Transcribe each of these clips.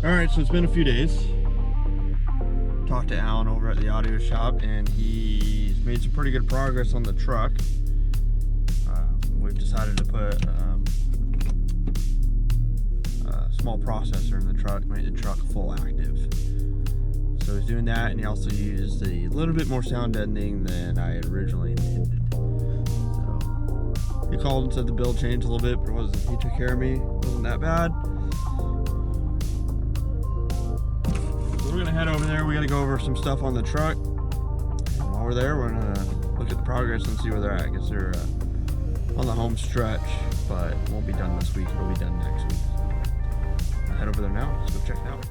Alright, so it's been a few days. Talked to Alan over at the audio shop, and he's made some pretty good progress on the truck. We've decided to put a small processor in the truck, made the truck full active. So he's doing that, and he also used a little bit more sound deadening than I had originally intended. So he called and said the build changed a little bit, but he took care of me. It wasn't that bad. We're gonna head over there. We gotta go over some stuff on the truck. And while we're there, we're gonna look at the progress and see where they're at. I guess they're on the home stretch, but it won't be done this week. It'll be done next week. I'll head over there now. Let's go check it out.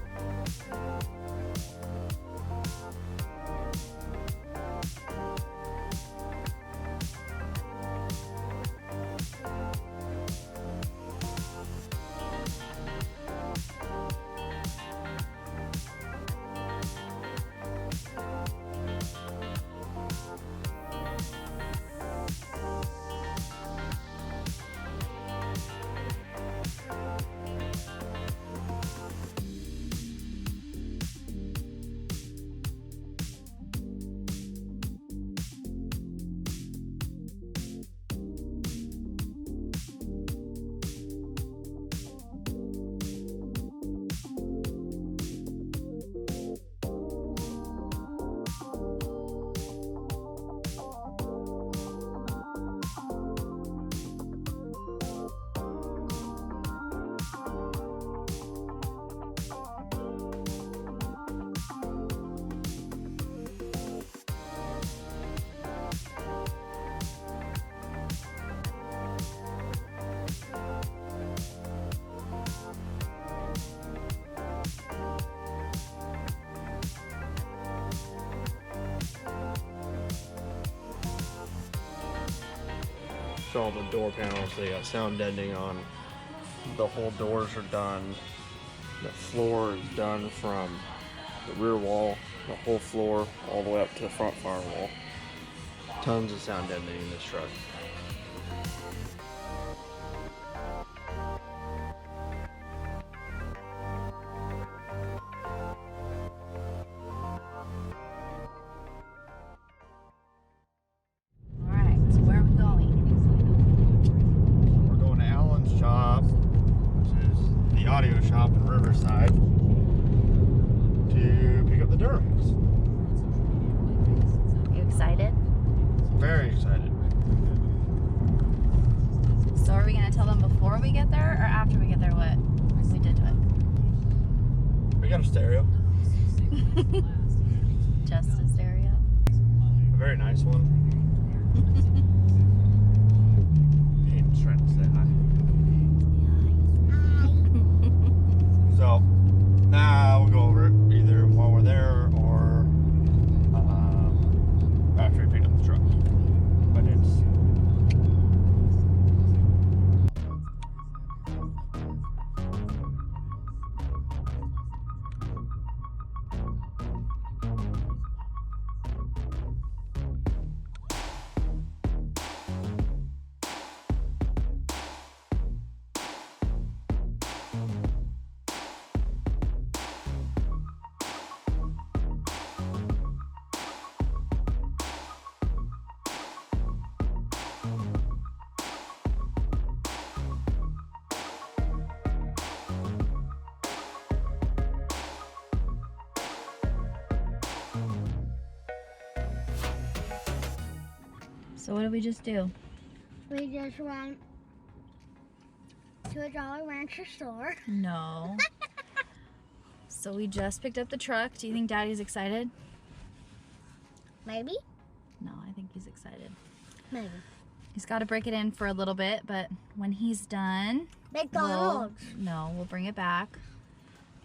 So all the door panels, they got sound deadening on. The whole doors are done. The floor is done from the rear wall, the whole floor, all the way up to the front firewall. Tons of sound deadening in this truck. Audio shop in Riverside to pick up the Duramax. You excited? Very excited. So are we going to tell them before we get there or after we get there what we did to it? We got a stereo. Just a stereo? A very nice one. Aiden's trying to say hi. So now we'll go over it either while we're there or after we pick up the truck. But it's So what did we just do? We just went to a Jolly Rancher store. No. So we just picked up the truck. Do you think Daddy's excited? Maybe. No, I think he's excited. Maybe. He's got to break it in for a little bit, but when he's done, McDonald's. we'll bring it back.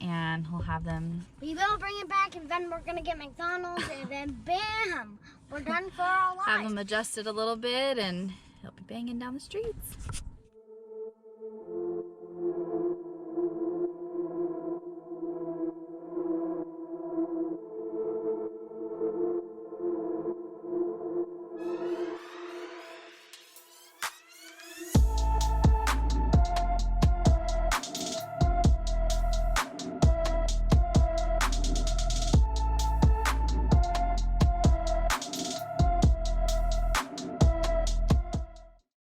and he'll have them. We will bring it back, and then we're gonna get McDonald's, and then bam, we're done for our lives. Have them adjusted a little bit, and he'll be banging down the streets.